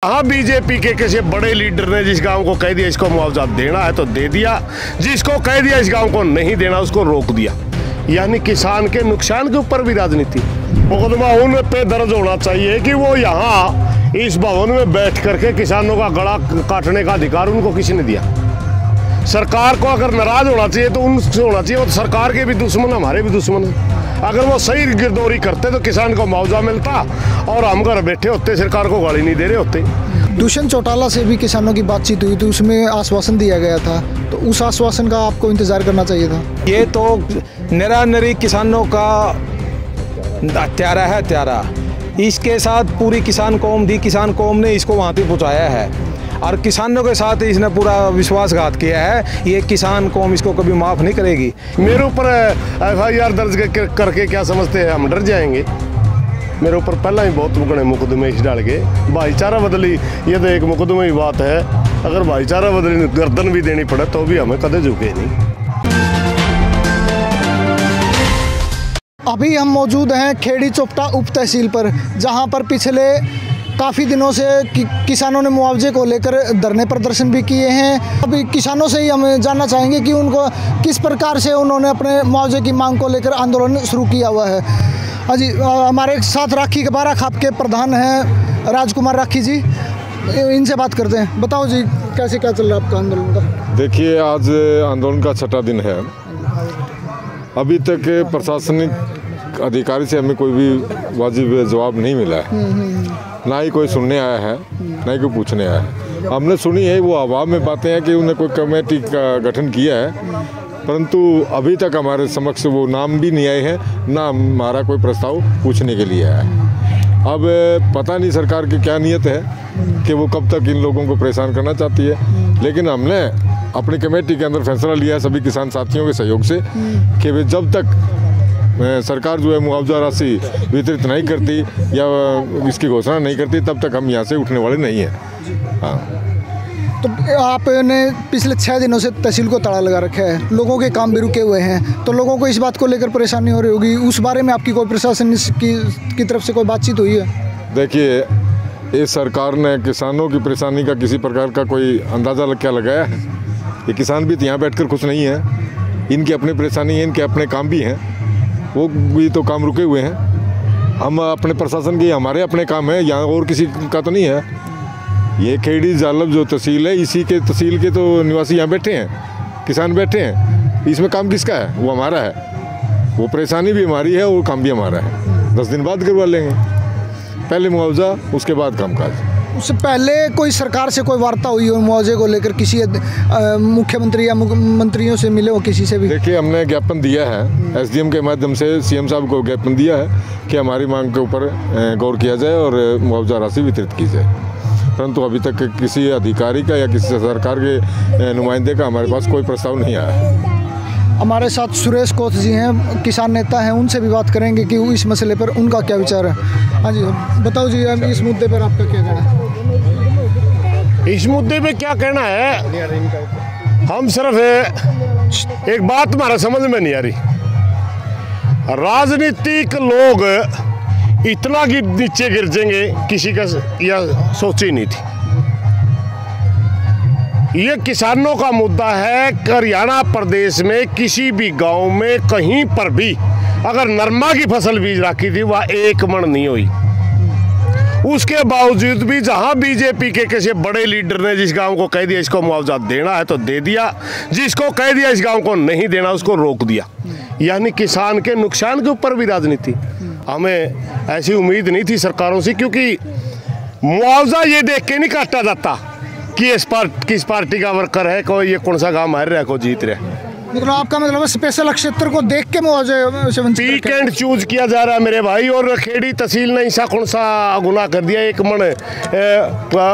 हाँ, बीजेपी के किसी बड़े लीडर ने जिस गांव को कह दिया इसको मुआवजा देना है तो दे दिया, जिसको कह दिया इस गांव को नहीं देना उसको रोक दिया। यानी किसान के नुकसान के ऊपर भी राजनीति। मुकदमा उन पे दर्ज होना चाहिए कि वो यहाँ इस भवन में बैठ करके किसानों का गला काटने का अधिकार उनको किसी ने दिया। सरकार को अगर नाराज होना चाहिए तो उनसे होना चाहिए, वो सरकार के भी दुश्मन हमारे भी दुश्मन है। अगर वो सही गिरदौरी करते तो किसान को मुआवजा मिलता और हम घर बैठे होते, सरकार को गाली नहीं दे रहे होते। दुष्यंत चौटाला से भी किसानों की बातचीत हुई तो उसमें आश्वासन दिया गया था, तो उस आश्वासन का आपको इंतजार करना चाहिए था। ये तो निरानरी किसानों का हत्यारा है, हत्यारा। इसके साथ पूरी किसान कौम ने इसको वहाँ तक पहुँचाया है और किसानों के साथ इसने पूरा विश्वासघात किया है। ये किसान कौम इसको कभी माफ़ नहीं करेगी। मेरे ऊपर FIR दर्ज करके क्या समझते हैं हम डर जाएंगे? मेरे ऊपर पहला ही बहुत बड़े मुकदमे इस डाल के भाईचारा बदली, ये तो एक मुकदमे की बात है। अगर भाईचारा बदली गर्दन भी देनी पड़े तो भी हमें कदे झुके नहीं। अभी हम मौजूद हैं खेड़ी चोपटा उप तहसील पर, जहां पर पिछले काफ़ी दिनों से किसानों ने मुआवजे को लेकर धरने प्रदर्शन भी किए हैं। अभी किसानों से ही हम जानना चाहेंगे कि उनको किस प्रकार से उन्होंने अपने मुआवजे की मांग को लेकर आंदोलन शुरू किया हुआ है। हाँ जी, हमारे साथ राखी के बारा खाप के प्रधान हैं राजकुमार राखी जी, इनसे बात करते हैं। बताओ जी, कैसे क्या चल रहा है आपका आंदोलन का? देखिए, आज आंदोलन का 6वां दिन है। अभी तक प्रशासनिक अधिकारी से हमें कोई भी वाजिब जवाब नहीं मिला है। ना ही कोई सुनने आया है, ना ही कोई पूछने आया है। हमने सुनी है वो हवा में बातें हैं कि उन्हें कोई कमेटी का गठन किया है, परंतु अभी तक हमारे समक्ष वो नाम भी नहीं आए हैं, ना हमारा कोई प्रस्ताव पूछने के लिए आया है। अब पता नहीं सरकार की क्या नीयत है कि वो कब तक इन लोगों को परेशान करना चाहती है। लेकिन हमने अपनी कमेटी के अंदर फैसला लिया है सभी किसान साथियों के सहयोग से कि वे जब तक सरकार जो है मुआवजा राशि वितरित नहीं करती या इसकी घोषणा नहीं करती तब तक हम यहाँ से उठने वाले नहीं हैं। हाँ, तो आपने पिछले 6 दिनों से तहसील को ताला लगा रखा है, लोगों के काम भी रुके हुए हैं, तो लोगों को इस बात को लेकर परेशानी हो रही होगी। उस बारे में आपकी कोई प्रशासन की तरफ से कोई बातचीत हुई है? देखिए, इस सरकार ने किसानों की परेशानी का किसी प्रकार का कोई अंदाज़ा क्या लगाया है? ये किसान भी यहाँ बैठ कर खुश नहीं है, इनकी अपनी परेशानी है, इनके अपने काम भी हैं, वो भी तो काम रुके हुए हैं। हम अपने प्रशासन के हमारे अपने काम है, यहाँ और किसी का तो नहीं है। ये खेड़ी जालब जो तहसील है, इसी के तहसील के तो निवासी यहाँ बैठे हैं, किसान बैठे हैं। इसमें काम किसका है? वो हमारा है। वो परेशानी भी हमारी है और काम भी हमारा है। 10 दिन बाद करवा लेंगे, पहले मुआवजा उसके बाद कामकाज। उससे पहले कोई सरकार से कोई वार्ता हुई हो मुआवजे को लेकर? किसी मुख्यमंत्री या मंत्रियों से मिले हो किसी से भी? देखिए, हमने ज्ञापन दिया है SDM के माध्यम से, CM साहब को ज्ञापन दिया है कि हमारी मांग के ऊपर गौर किया जाए और मुआवजा राशि वितरित की जाए, परंतु अभी तक किसी अधिकारी का या किसी सरकार के नुमाइंदे का हमारे पास कोई प्रस्ताव नहीं आया है। हमारे साथ सुरेश कोथ जी हैं, किसान नेता हैं, उनसे भी बात करेंगे कि इस मसले पर उनका क्या विचार है। हाँ जी, बताओ जी, इस मुद्दे पर आपका क्या कहना है? इस मुद्दे पे क्या कहना है? हम सिर्फ एक बात हमारा समझ में नहीं आ रही, राजनीतिक लोग इतना कि नीचे गिर जाएंगे किसी का यह सोची नहीं थी। ये किसानों का मुद्दा है। हरियाणा प्रदेश में किसी भी गांव में कहीं पर भी अगर नरमा की फसल बीज रखी थी वह 1 मन नहीं हुई। उसके बावजूद भी जहां बीजेपी के किसी बड़े लीडर ने जिस गांव को कह दिया इसको मुआवजा देना है तो दे दिया, जिसको कह दिया इस गांव को नहीं देना उसको रोक दिया। यानी किसान के नुकसान के ऊपर भी राजनीति। हमें ऐसी उम्मीद नहीं थी सरकारों से, क्योंकि मुआवजा ये देख के नहीं काटा जाता कि किस पार्टी का वर्कर है, कोई ये कौन सा गांव हार रहा है, कोई जीत रहा है। मतलब आपका मतलब स्पेशल क्षेत्र को देख के मुआवजे से पीक एंड चूज किया जा रहा है मेरे भाई। और खेड़ी तहसील ने ऐसा कौन सा गुनाह कर दिया? 1 मन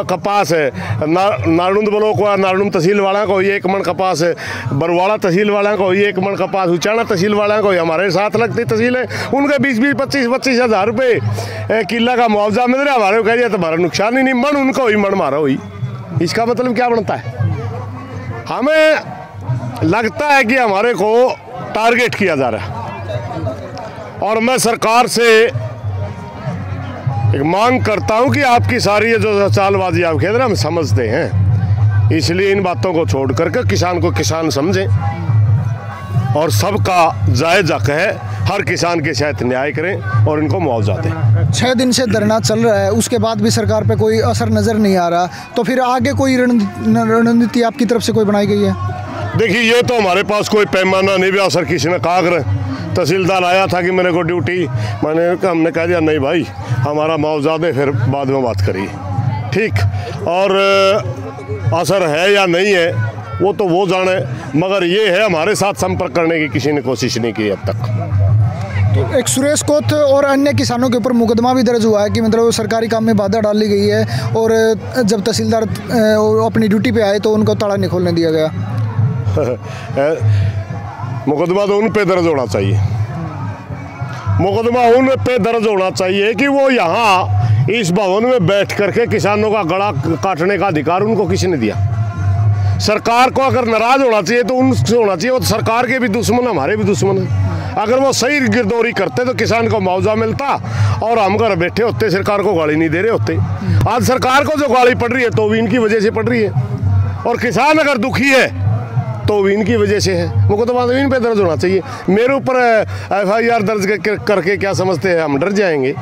कपास है नारनुंद ब्लॉक व नारनुंद तहसील वाला को 1 मन कपास है, बरवाड़ा तहसील वाला को 1 मन कपास, उचाना तहसील वाला को, हमारे साथ लगती तहसील है उनके 20-20, 25-25 हज़ार रुपये किला का मुआवजा मिल रहा है। हमारे को कह दिया तुम्हारा नुकसान ही नहीं, मन उनका हुई मन मारा हुई। इसका मतलब क्या बनता है? हमें लगता है कि हमारे को टारगेट किया जा रहा है। और मैं सरकार से एक मांग करता हूं कि आपकी सारी ये जो चालबाजी आप खेल रहे हैं हम समझते हैं, इसलिए इन बातों को छोड़ करके किसान को किसान समझें और सबका जायज़ हक है, हर किसान के साथ न्याय करें और इनको मुआवजा दें। 6 दिन से धरना चल रहा है, उसके बाद भी सरकार पे कोई असर नज़र नहीं आ रहा, तो फिर आगे कोई रणनीति आपकी तरफ से कोई बनाई गई है? देखिए, ये तो हमारे पास कोई पैमाना नहीं भी सर, किसी ने कहा तहसीलदार आया था कि मेरे को ड्यूटी, हमने कह दिया नहीं भाई हमारा मुआवजा दे, फिर बाद में बात करिए, ठीक। और असर है या नहीं है वो तो वो जाने, मगर ये है हमारे साथ संपर्क करने की किसी ने कोशिश नहीं की अब तक। तो एक सुरेश कोथ और अन्य किसानों के ऊपर मुकदमा भी दर्ज हुआ है कि मतलब सरकारी काम में बाधा डाली गई है, और जब तहसीलदार अपनी ड्यूटी पे आए तो उनको ताला नहीं खोलने दिया गया। मुकदमा तो उन पे दर्ज होना चाहिए, मुकदमा उन पे दर्ज होना चाहिए कि वो यहाँ इस भवन में बैठ करके किसानों का गला काटने का अधिकार उनको किसी ने दिया। सरकार को अगर नाराज होना चाहिए तो उनसे होना चाहिए, वो तो सरकार के भी दुश्मन, हमारे भी दुश्मन है। अगर वो सही गिरदौरी करते तो किसान को मुआवजा मिलता और हम घर बैठे होते, सरकार को गाली नहीं दे रहे होते। आज सरकार को जो गाली पड़ रही है तो भी इनकी वजह से पड़ रही है, और किसान अगर दुखी है तो भी इनकी वजह से है। मुकदमा तो इन पे दर्ज होना चाहिए। मेरे ऊपर FIR दर्ज करके क्या समझते हैं हम डर जाएंगे?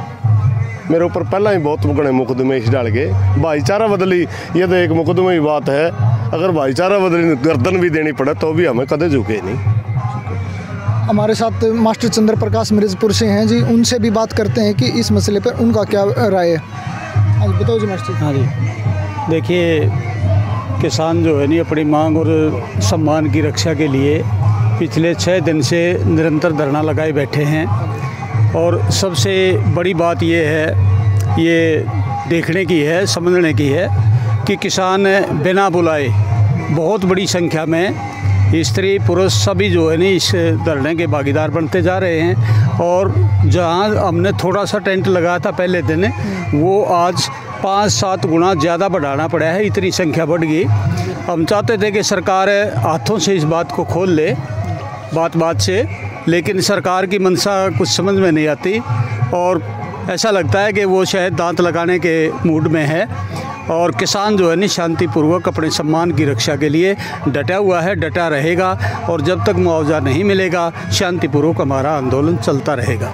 मेरे ऊपर पहला ही बहुत बड़े मुकदमे इस डाल के भाईचारा बदली, ये तो एक मुकदमे की बात है। अगर भाईचारा बदली गर्दन भी देनी पड़े तो भी हमें कदे झुके नहीं। हमारे साथ मास्टर चंद्र प्रकाश मिर्जपुर से हैं जी, उनसे भी बात करते हैं कि इस मसले पर उनका क्या राय है। हाँ जी, बताओ जी मास्टर। हाँ जी, देखिए, किसान जो है नहीं अपनी मांग और सम्मान की रक्षा के लिए पिछले 6 दिन से निरंतर धरना लगाए बैठे हैं, और सबसे बड़ी बात ये है, ये देखने की है, समझने की है कि किसान बिना बुलाए बहुत बड़ी संख्या में स्त्री पुरुष सभी जो है नहीं इस धरने के भागीदार बनते जा रहे हैं। और जहां हमने थोड़ा सा टेंट लगाया था पहले दिन, वो आज 5-7 गुना ज़्यादा बढ़ाना पड़ा है, इतनी संख्या बढ़ गई। हम चाहते थे कि सरकार हाथों से इस बात को खोल ले, बात से, लेकिन सरकार की मंशा कुछ समझ में नहीं आती, और ऐसा लगता है कि वो शायद दांत लगाने के मूड में है। और किसान जो है नहीं शांतिपूर्वक अपने सम्मान की रक्षा के लिए डटा हुआ है, डटा रहेगा, और जब तक मुआवजा नहीं मिलेगा शांतिपूर्वक हमारा आंदोलन चलता रहेगा।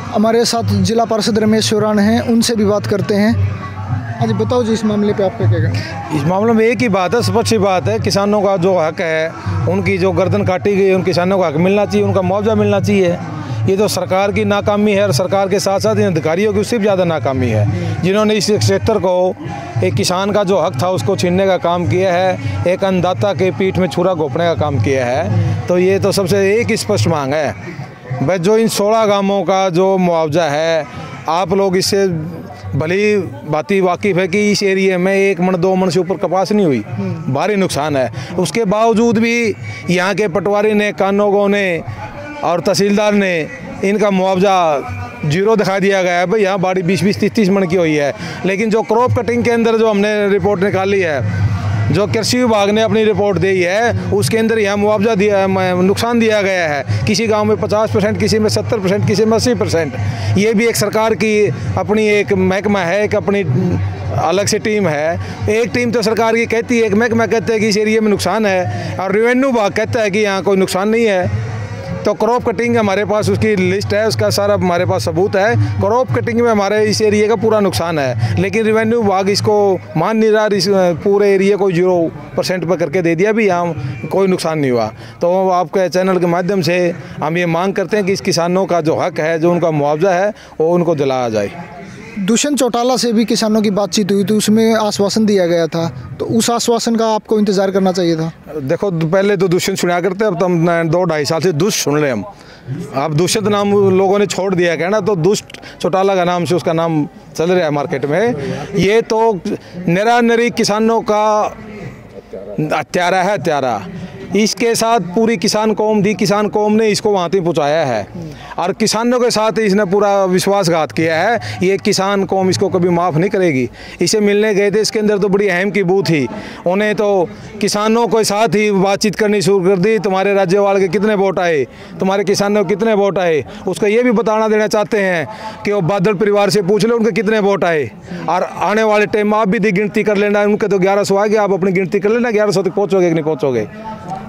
हमारे साथ जिला पार्षद रमेश चौरान हैं, उनसे भी बात करते हैं। आज बताओ जी, इस मामले पे आपका क्या कहना है? इस मामले में एक ही बात है, स्पष्ट बात है, किसानों का जो हक है, उनकी जो गर्दन काटी गई, उन किसानों को हक मिलना चाहिए, उनका मुआवजा मिलना चाहिए। ये तो सरकार की नाकामी है, और सरकार के साथ साथ इन अधिकारियों की उससे भी ज़्यादा नाकामी है, जिन्होंने इस क्षेत्र को, एक किसान का जो हक था उसको छीनने का काम किया है, एक अन्नदाता के पीठ में छुरा घोंपने का काम किया है। तो ये तो सबसे एक स्पष्ट मांग है भाई, जो इन 16 गांवों का जो मुआवजा है, आप लोग इससे भली भांति वाकिफ़ है कि इस एरिया में 1 मन 2 मन से ऊपर कपास नहीं हुई, भारी नुकसान है। उसके बावजूद भी यहाँ के पटवारी ने, कानूनगों ने और तहसीलदार ने इनका मुआवजा 0 दिखा दिया गया है। भाई यहाँ बाड़ी 20-20, 30-30 मन की हुई है, लेकिन जो क्रॉप कटिंग के अंदर जो हमने रिपोर्ट निकाली है, जो कृषि विभाग ने अपनी रिपोर्ट दी है, उसके अंदर यहाँ मुआवजा दिया, नुकसान दिया गया है। किसी गांव में 50%, किसी में 70%, किसी में 80%। ये भी एक सरकार की अपनी एक महकमा है, एक अपनी अलग से टीम है। एक टीम तो सरकार की कहती है, एक महकमा कहता है कि इस एरिया में नुकसान है, और रेवेन्यू विभाग कहता है कि यहाँ कोई नुकसान नहीं है। तो क्रॉप कटिंग हमारे पास उसकी लिस्ट है, उसका सारा हमारे पास सबूत है। क्रॉप कटिंग में हमारे इस एरिया का पूरा नुकसान है, लेकिन रेवेन्यू विभाग इसको मान नहीं रहा, इस पूरे एरिया को 0% पर करके दे दिया, भी यहाँ कोई नुकसान नहीं हुआ। तो आपके चैनल के माध्यम से हम ये मांग करते हैं कि इस किसानों का जो हक है, जो उनका मुआवजा है, वो उनको दिलाया जाए। दुष्यंत चौटाला से भी किसानों की बातचीत हुई तो उसमें आश्वासन दिया गया था, तो उस आश्वासन का आपको इंतजार करना चाहिए था। देखो, पहले तो दुष्यंत सुना करते, अब तो हम 2-2.5 साल से दुष्ट सुन रहे हम। अब दुष्यंत नाम लोगों ने छोड़ दिया कहना, तो दुष्ट चौटाला का नाम से उसका नाम चल रहा है मार्केट में। ये तो निरा निरी किसानों का हत्यारा है, हत्यारा। इसके साथ पूरी किसान कौम थी, किसान कौम ने इसको वहाँ तक पहुँचाया है और किसानों के साथ इसने पूरा विश्वासघात किया है। ये किसान कौम इसको कभी माफ़ नहीं करेगी। इसे मिलने गए थे, इसके अंदर तो बड़ी अहम की बू थी। उन्हें तो किसानों के साथ ही बातचीत करनी शुरू कर दी, तुम्हारे राज्यपाल के कितने वोट आए, तुम्हारे किसानों के कितने वोट आए। उसको ये भी बताना देना चाहते हैं कि वो बादल परिवार से पूछ लो उनके कितने वोट आए, और आने वाले टाइम में आप भी गिनती कर लेना। उनके तो 1100 आ गए, आप अपनी गिनती कर लेना 1100 तक पहुँचोगे कि नहीं पहुँचोगे।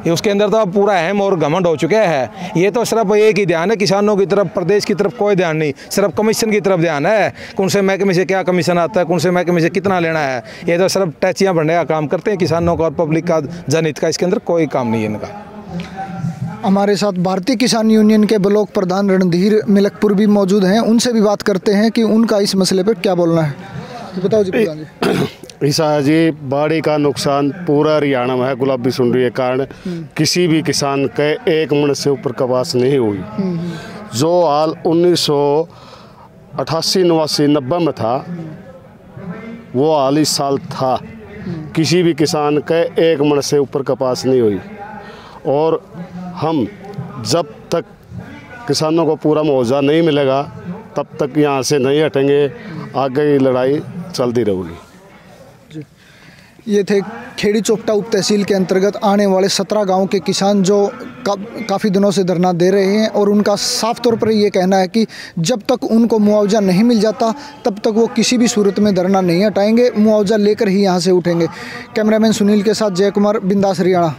ये उसके अंदर तो अब पूरा अहम और घमंड हो चुका है। ये तो सिर्फ एक ही ध्यान है किसानों की तरफ, प्रदेश की तरफ कोई ध्यान नहीं, सिर्फ कमीशन की तरफ ध्यान है। कौन से महकमे से क्या कमीशन आता है, कौन से महकमे से कितना लेना है, ये तो सिर्फ टैचियाँ भरने का काम करते हैं किसानों का और पब्लिक का जनहित का। इसके अंदर कोई काम नहीं है इनका। हमारे साथ भारतीय किसान यूनियन के ब्लॉक प्रधान रणधीर मिलकपुर भी मौजूद हैं, उनसे भी बात करते हैं कि उनका इस मसले पर क्या बोलना है। बताओ जी प्रधान जी। ऐसा है जी, बाढ़ी का नुकसान पूरा हरियाणा में है। गुलाबी सुंडी के कारण किसी भी किसान के एक मन से ऊपर कपास नहीं हुई। जो हाल 1988, 89, 90 में था, वो हाल इस साल था। किसी भी किसान के एक मन से ऊपर कपास नहीं हुई। और हम जब तक किसानों को पूरा मुआवजा नहीं मिलेगा तब तक यहाँ से नहीं हटेंगे, आगे की लड़ाई चलती रहेगी। ये थे खेड़ी चोपटा उप तहसील के अंतर्गत आने वाले 17 गांव के किसान जो काफ़ी दिनों से धरना दे रहे हैं, और उनका साफ तौर पर ये कहना है कि जब तक उनको मुआवजा नहीं मिल जाता तब तक वो किसी भी सूरत में धरना नहीं हटाएंगे, मुआवजा लेकर ही यहाँ से उठेंगे। कैमरामैन सुनील के साथ जय कुमार, बिंदास हरियाणा।